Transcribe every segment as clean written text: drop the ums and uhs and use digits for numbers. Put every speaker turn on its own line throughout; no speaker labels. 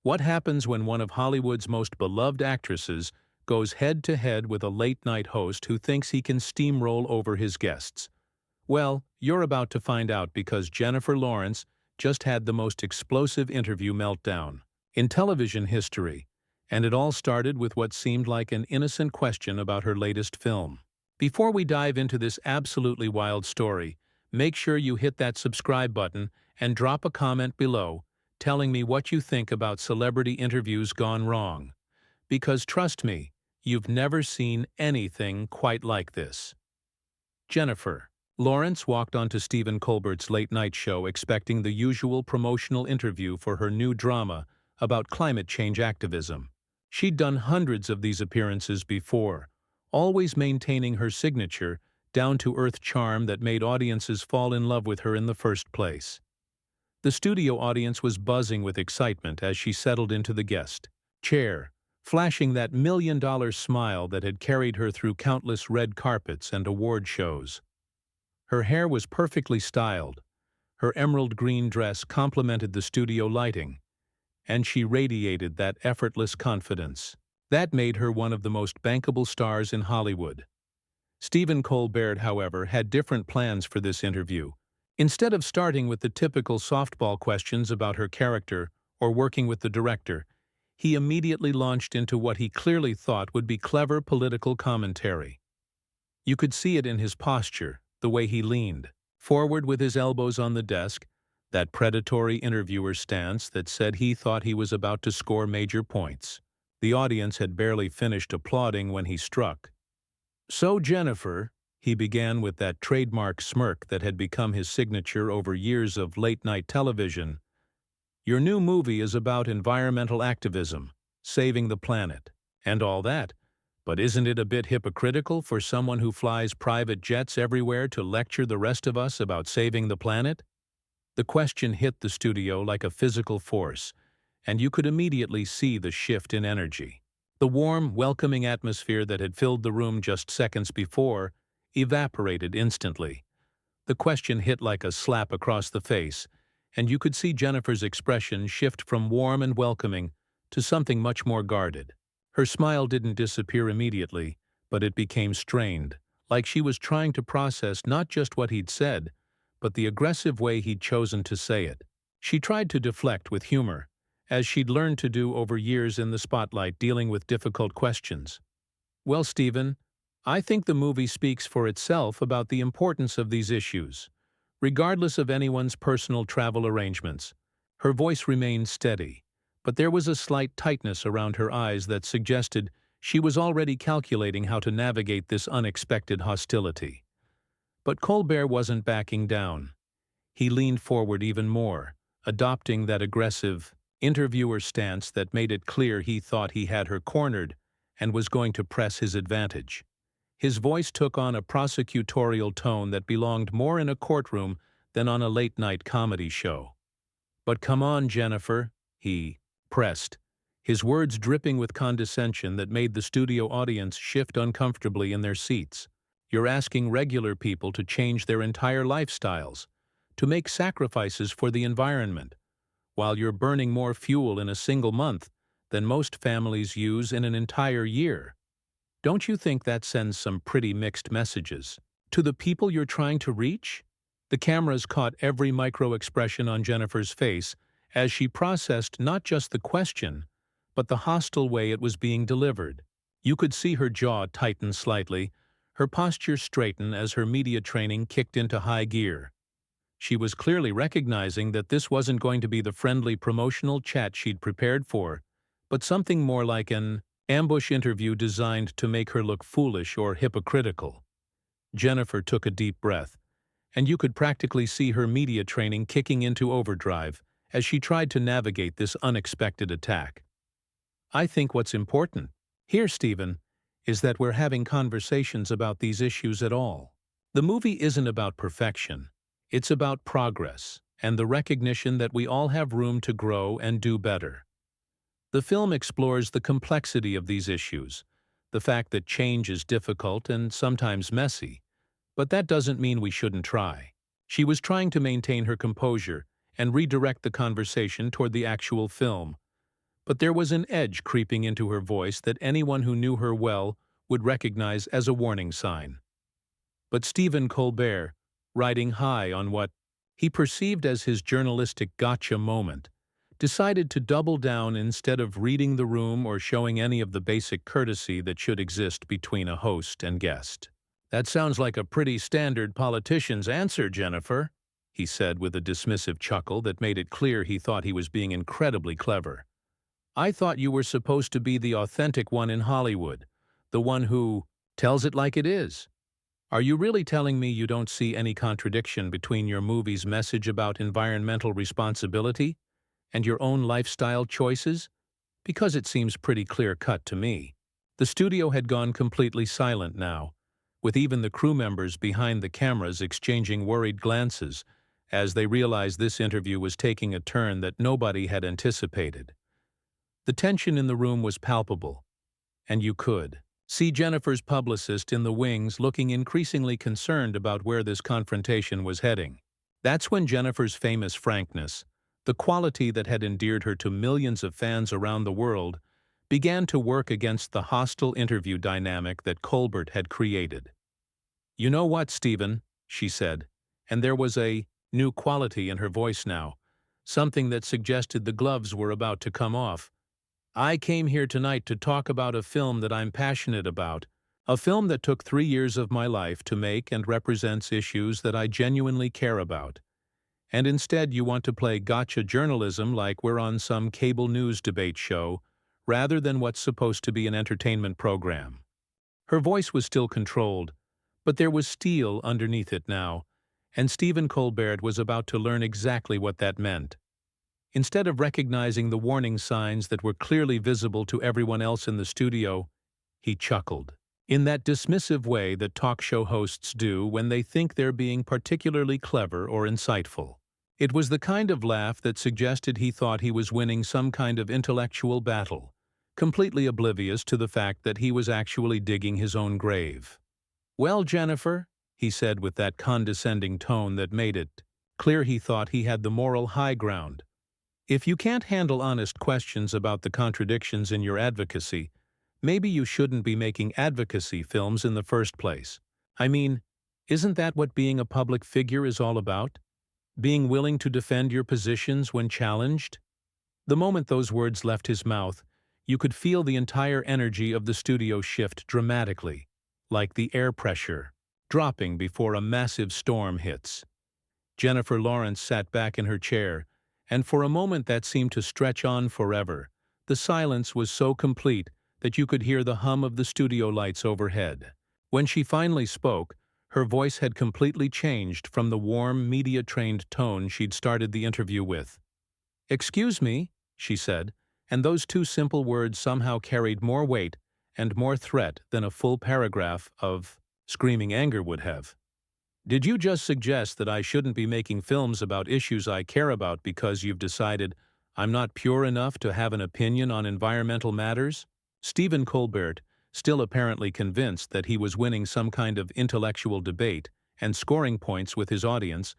What happens when one of Hollywood's most beloved actresses goes head-to-head with a late-night host who thinks he can steamroll over his guests? Well, you're about to find out because Jennifer Lawrence just had the most explosive interview meltdown in television history, and it all started with what seemed like an innocent question about her latest film. Before we dive into this absolutely wild story, make sure you hit that subscribe button and drop a comment below telling me what you think about celebrity interviews gone wrong. Because trust me, you've never seen anything quite like this. Jennifer Lawrence walked onto Stephen Colbert's late-night show expecting the usual promotional interview for her new drama about climate change activism. She'd done hundreds of these appearances before, always maintaining her signature, down-to-earth charm that made audiences fall in love with her in the first place. The studio audience was buzzing with excitement as she settled into the guest chair, flashing that million-dollar smile that had carried her through countless red carpets and award shows. Her hair was perfectly styled, her emerald green dress complemented the studio lighting, and she radiated that effortless confidence. That made her one of the most bankable stars in Hollywood. Stephen Colbert, however, had different plans for this interview. Instead of starting with the typical softball questions about her character or working with the director, he immediately launched into what he clearly thought would be clever political commentary. You could see it in his posture, the way he leaned forward with his elbows on the desk, that predatory interviewer stance that said he thought he was about to score major points. The audience had barely finished applauding when he struck. "So, Jennifer," he began with that trademark smirk that had become his signature over years of late-night television, "your new movie is about environmental activism, saving the planet, and all that. But isn't it a bit hypocritical for someone who flies private jets everywhere to lecture the rest of us about saving the planet?" The question hit the studio like a physical force, and you could immediately see the shift in energy. The warm, welcoming atmosphere that had filled the room just seconds before evaporated instantly. The question hit like a slap across the face, and you could see Jennifer's expression shift from warm and welcoming to something much more guarded. Her smile didn't disappear immediately, but it became strained, like she was trying to process not just what he'd said, but the aggressive way he'd chosen to say it. She tried to deflect with humor, as she'd learned to do over years in the spotlight dealing with difficult questions. "Well, Stephen, I think the movie speaks for itself about the importance of these issues, regardless of anyone's personal travel arrangements." Her voice remained steady, but there was a slight tightness around her eyes that suggested she was already calculating how to navigate this unexpected hostility. But Colbert wasn't backing down. He leaned forward even more, adopting that aggressive interviewer stance that made it clear he thought he had her cornered and was going to press his advantage. His voice took on a prosecutorial tone that belonged more in a courtroom than on a late-night comedy show. "But come on, Jennifer," he pressed, his words dripping with condescension that made the studio audience shift uncomfortably in their seats. "You're asking regular people to change their entire lifestyles, to make sacrifices for the environment, while you're burning more fuel in a single month than most families use in an entire year. Don't you think that sends some pretty mixed messages to the people you're trying to reach?" The cameras caught every micro-expression on Jennifer's face as she processed not just the question, but the hostile way it was being delivered. You could see her jaw tighten slightly, her posture straighten as her media training kicked into high gear. She was clearly recognizing that this wasn't going to be the friendly promotional chat she'd prepared for, but something more like an ambush interview designed to make her look foolish or hypocritical. Jennifer took a deep breath, and you could practically see her media training kicking into overdrive as she tried to navigate this unexpected attack. "I think what's important here, Stephen, is that we're having conversations about these issues at all. The movie isn't about perfection. It's about progress and the recognition that we all have room to grow and do better." The film explores the complexity of these issues, the fact that change is difficult and sometimes messy, but that doesn't mean we shouldn't try. She was trying to maintain her composure and redirect the conversation toward the actual film, but there was an edge creeping into her voice that anyone who knew her well would recognize as a warning sign. But Stephen Colbert, riding high on what he perceived as his journalistic gotcha moment, decided to double down instead of reading the room or showing any of the basic courtesy that should exist between a host and guest. "That sounds like a pretty standard politician's answer, Jennifer," he said with a dismissive chuckle that made it clear he thought he was being incredibly clever. "I thought you were supposed to be the authentic one in Hollywood, the one who tells it like it is. Are you really telling me you don't see any contradiction between your movie's message about environmental responsibility and your own lifestyle choices? Because it seems pretty clear-cut to me." The studio had gone completely silent now, with even the crew members behind the cameras exchanging worried glances as they realized this interview was taking a turn that nobody had anticipated. The tension in the room was palpable, and you could see Jennifer's publicist in the wings looking increasingly concerned about where this confrontation was heading. That's when Jennifer's famous frankness, the quality that had endeared her to millions of fans around the world, began to work against the hostile interview dynamic that Colbert had created. "You know what, Stephen," she said, and there was a new quality in her voice now, something that suggested the gloves were about to come off. "I came here tonight to talk about a film that I'm passionate about, a film that took 3 years of my life to make and represents issues that I genuinely care about. And instead you want to play gotcha journalism like we're on some cable news debate show, rather than what's supposed to be an entertainment program." Her voice was still controlled, but there was steel underneath it now, and Stephen Colbert was about to learn exactly what that meant. Instead of recognizing the warning signs that were clearly visible to everyone else in the studio, he chuckled, in that dismissive way that talk show hosts do when they think they're being particularly clever or insightful. It was the kind of laugh that suggested he thought he was winning some kind of intellectual battle, completely oblivious to the fact that he was actually digging his own grave. "Well, Jennifer," he said with that condescending tone that made it clear he thought he had the moral high ground, "if you can't handle honest questions about the contradictions in your advocacy, maybe you shouldn't be making advocacy films in the first place. I mean, isn't that what being a public figure is all about? Being willing to defend your positions when challenged?" The moment those words left his mouth, you could feel the entire energy of the studio shift dramatically, like the air pressure dropping before a massive storm hits. Jennifer Lawrence sat back in her chair, and for a moment that seemed to stretch on forever. The silence was so complete that you could hear the hum of the studio lights overhead. When she finally spoke, her voice had completely changed from the warm, media-trained tone she'd started the interview with. "Excuse me," she said, and those two simple words somehow carried more weight and more threat than a full paragraph of screaming anger would have. "Did you just suggest that I shouldn't be making films about issues I care about because you've decided I'm not pure enough to have an opinion on environmental matters?" Stephen Colbert, still apparently convinced that he was winning some kind of intellectual debate and scoring points with his audience,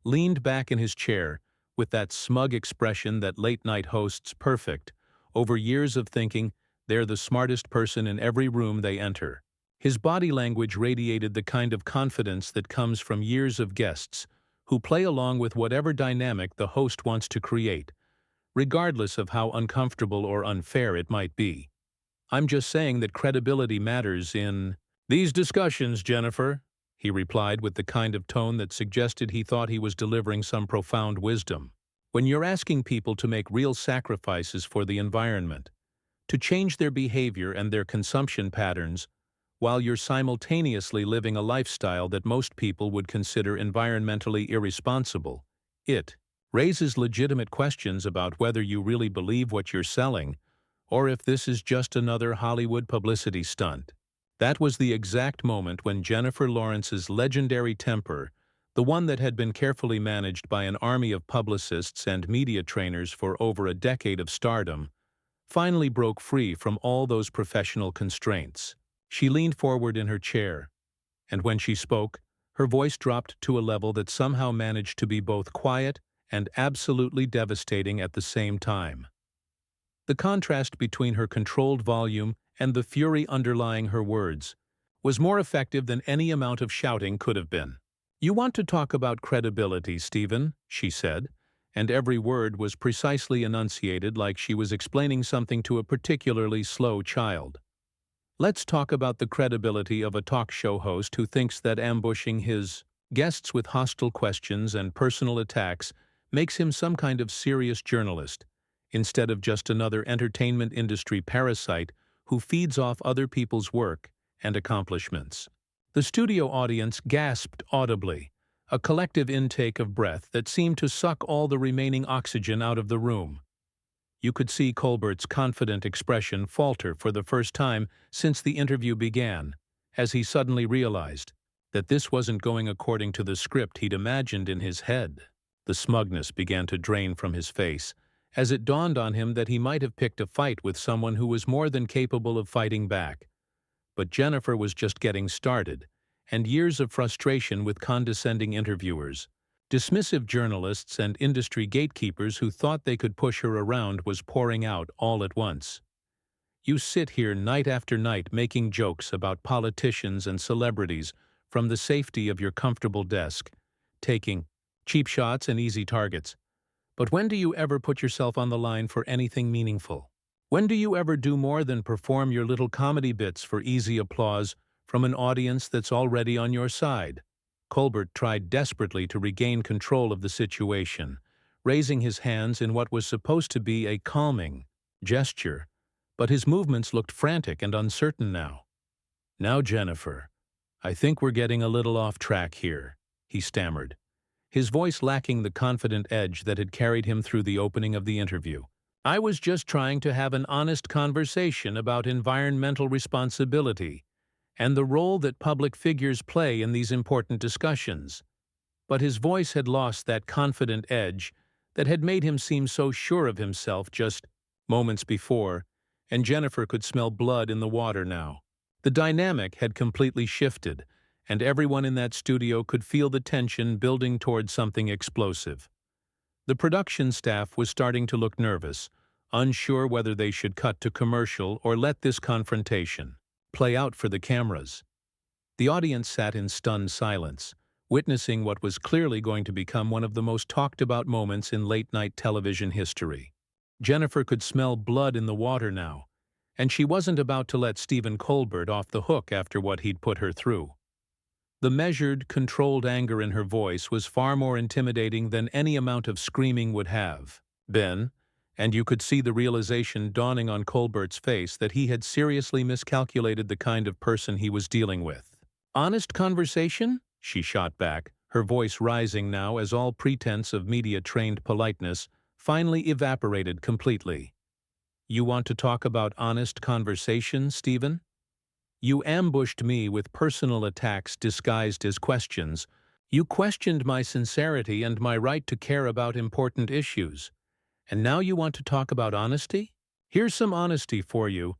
leaned back in his chair with that smug expression that late-night hosts perfect over years of thinking they're the smartest person in every room they enter. His body language radiated the kind of confidence that comes from years of guests who play along with whatever dynamic the host wants to create, regardless of how uncomfortable or unfair it might be. "I'm just saying that credibility matters in these discussions, Jennifer," he replied with the kind of tone that suggested he thought he was delivering some profound wisdom. "When you're asking people to make real sacrifices for the environment, to change their behavior and their consumption patterns, while you're simultaneously living a lifestyle that most people would consider environmentally irresponsible, it raises legitimate questions about whether you really believe what you're selling or if this is just another Hollywood publicity stunt." That was the exact moment when Jennifer Lawrence's legendary temper, the one that had been carefully managed by an army of publicists and media trainers for over a decade of stardom, finally broke free from all those professional constraints. She leaned forward in her chair, and when she spoke, her voice dropped to a level that somehow managed to be both quiet and absolutely devastating at the same time. The contrast between her controlled volume and the fury underlying her words was more effective than any amount of shouting could have been. "You want to talk about credibility, Stephen," she said, and every word was precisely enunciated like she was explaining something to a particularly slow child. "Let's talk about the credibility of a talk show host who thinks that ambushing his guests with hostile questions and personal attacks makes him some kind of serious journalist, instead of just another entertainment industry parasite who feeds off other people's work and accomplishments." The studio audience gasped audibly, a collective intake of breath that seemed to suck all the remaining oxygen out of the room. You could see Colbert's confident expression falter for the first time since the interview began, as he suddenly realized that this wasn't going according to the script he'd imagined in his head. The smugness began to drain from his face, as it dawned on him that he might have picked a fight with someone who was more than capable of fighting back. But Jennifer was just getting started, and years of frustration with condescending interviewers, dismissive journalists, and industry gatekeepers who thought they could push her around was pouring out all at once. "You sit here night after night making jokes about politicians and celebrities from the safety of your comfortable desk, taking cheap shots and easy targets. But when do you ever put yourself on the line for anything meaningful? When do you ever do more than perform your little comedy bits for easy applause from an audience that's already on your side?" Colbert tried desperately to regain control of the situation, raising his hands in what was supposed to be a calming gesture, but his movements looked frantic and uncertain now. "Now, Jennifer, I think we're getting a little off track here," he stammered, his voice lacking the confident edge that had carried him through the opening of the interview. "I was just trying to have an honest conversation about environmental responsibility and the role that public figures play in these important discussions." But his voice had lost that confident edge that had made him seem so sure of himself just moments before, and Jennifer could smell blood in the water now. The dynamic had completely shifted, and everyone in that studio could feel the tension building toward something explosive. The production staff was starting to look nervous, unsure whether they should cut to commercial or let this confrontation play out for the cameras. The audience sat in stunned silence, witnessing what was clearly going to become one of the most talked-about moments in late-night television history. Jennifer could smell blood in the water now, and she wasn't about to let Stephen Colbert off the hook after what he'd put her through. The measured, controlled anger in her voice was far more intimidating than any amount of screaming would have been, and you could see the realization dawning on Colbert's face that he had seriously miscalculated the kind of person he was dealing with. "Honest conversation?" she shot back, her voice rising now as all pretense of media-trained politeness finally evaporated completely. "You want to talk about honest conversation, Stephen? You ambushed me with personal attacks disguised as questions. You questioned my sincerity and my right to care about important issues. And now you want to talk about honesty? Here's some honesty for you.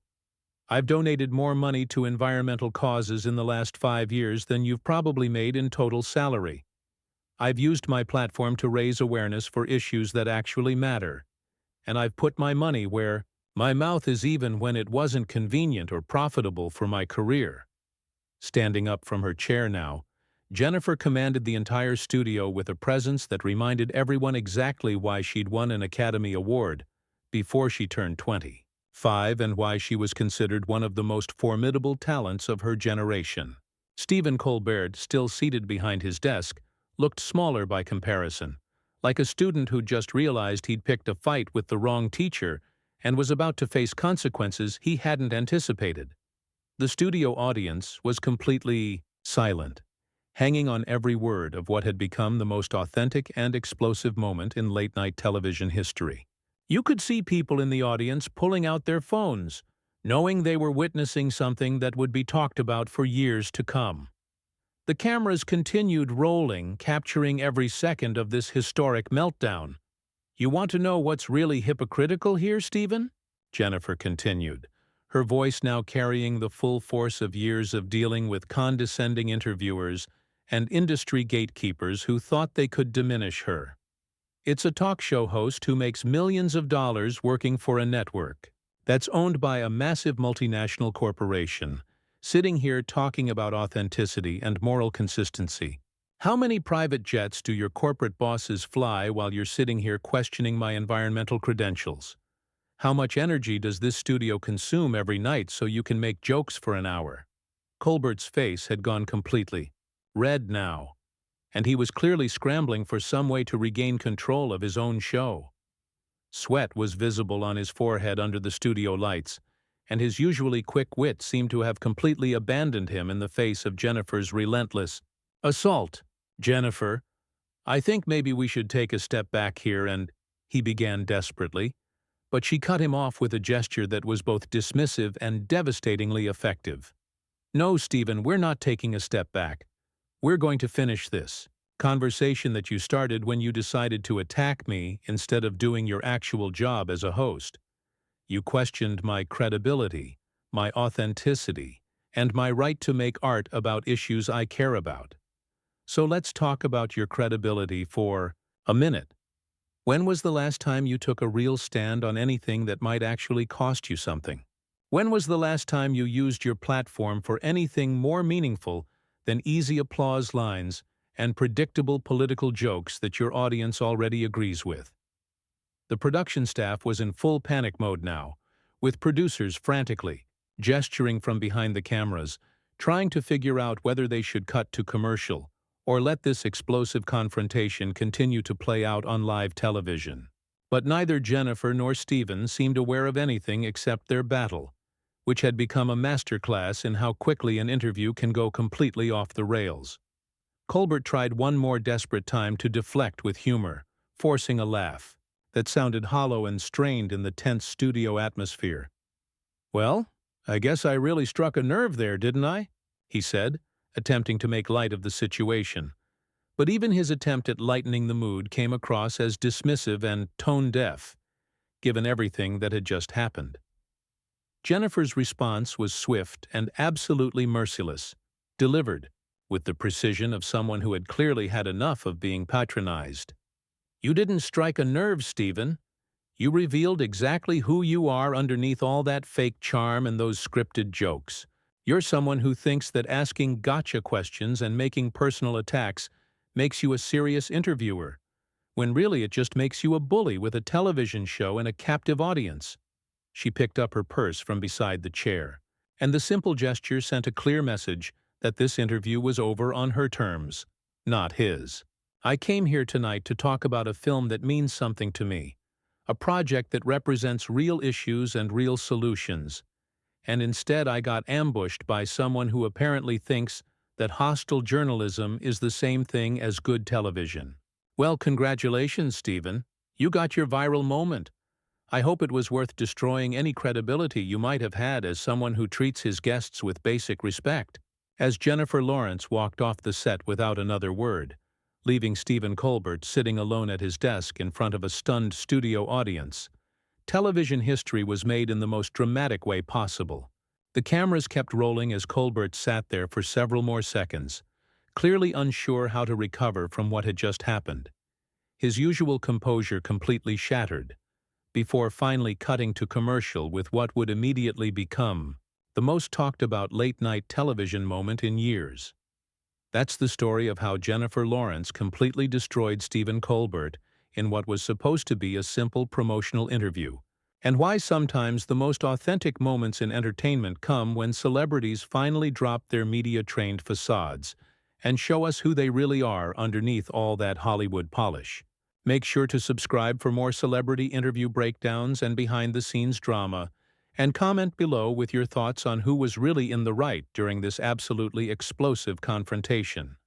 I've donated more money to environmental causes in the last 5 years than you've probably made in total salary. I've used my platform to raise awareness for issues that actually matter. And I've put my money where my mouth is even when it wasn't convenient or profitable for my career." Standing up from her chair now, Jennifer commanded the entire studio with a presence that reminded everyone exactly why she'd won an Academy Award before she turned 25 and why she was considered one of the most formidable talents of her generation. Stephen Colbert, still seated behind his desk, looked smaller by comparison, like a student who'd just realized he'd picked a fight with the wrong teacher and was about to face consequences he hadn't anticipated. The studio audience was completely silent, hanging on every word of what had become the most authentic and explosive moment in late-night television history. You could see people in the audience pulling out their phones, knowing they were witnessing something that would be talked about for years to come. The cameras continued rolling, capturing every second of this historic meltdown. "You want to know what's really hypocritical here, Stephen?" Jennifer continued, her voice now carrying the full force of years of dealing with condescending interviewers and industry gatekeepers who thought they could diminish her. It's a talk show host who makes millions of dollars working for a network that's owned by a massive multinational corporation, sitting here talking about authenticity and moral consistency. How many private jets do your corporate bosses fly while you're sitting here questioning my environmental credentials? How much energy does this studio consume every night so you can make jokes for an hour? Colbert's face had gone completely red now, and he was clearly scrambling for some way to regain control of his own show. Sweat was visible on his forehead under the studio lights, and his usually quick wit seemed to have completely abandoned him in the face of Jennifer's relentless assault. "Jennifer, I think maybe we should take a step back here and—" he began desperately, but she cut him off with a gesture that was both dismissive and devastatingly effective. "No, Stephen, we're not taking a step back. We're going to finish this conversation that you started when you decided to attack me instead of doing your actual job as a host. You questioned my credibility, my authenticity, and my right to make art about issues I care about. So let's talk about your credibility for a minute. When was the last time you took a real stand on anything that might actually cost you something? When was the last time you used your platform for anything more meaningful than easy applause lines and predictable political jokes that your audience already agrees with?" The production staff was in full panic mode now, with producers frantically gesturing from behind the cameras, trying to figure out whether they should cut to commercial or let this explosive confrontation continue to play out on live television. But neither Jennifer nor Stephen seemed aware of anything except their battle, which had become a masterclass in how quickly an interview can go completely off the rails. Colbert tried one more desperate time to deflect with humor, forcing a laugh that sounded hollow and strained in the tense studio atmosphere. "Well, I guess I really struck a nerve there, didn't I?" he said, attempting to make light of the situation. But even his attempt at lightening the mood came across as dismissive and tone-deaf, given everything that had just happened. Jennifer's response was swift and absolutely merciless, delivered with the precision of someone who had clearly had enough of being patronized. "You didn't strike a nerve, Stephen. You revealed exactly who you are underneath all that fake charm and those scripted jokes. You're someone who thinks that asking gotcha questions and making personal attacks makes you a serious interviewer, when really it just makes you a bully with a television show and a captive audience." She picked up her purse from beside the chair, and the simple gesture sent a clear message that this interview was over on her terms, not his. "I came here tonight to talk about a film that means something to me, a project that represents real issues and real solutions, and instead I got ambushed by someone who apparently thinks that hostile journalism is the same thing as good television." "Well, congratulations, Stephen. You got your viral moment. I hope it was worth destroying any credibility you might have had as someone who treats his guests with basic respect." As Jennifer Lawrence walked off the set without another word, leaving Stephen Colbert sitting alone at his desk in front of a stunned studio audience, television history was made in the most dramatic way possible. The cameras kept rolling as Colbert sat there for several more seconds, clearly unsure how to recover from what had just happened. His usual composure completely shattered, before finally cutting to commercial with what would immediately become the most talked-about late-night television moment in years. That's the story of how Jennifer Lawrence completely destroyed Stephen Colbert in what was supposed to be a simple promotional interview, and why sometimes the most authentic moments in entertainment come when celebrities finally drop their media-trained facades and show us who they really are underneath all that Hollywood polish. Make sure to subscribe for more celebrity interview breakdowns and behind-the-scenes drama, and comment below with your thoughts on who was really in the right during this absolutely explosive confrontation.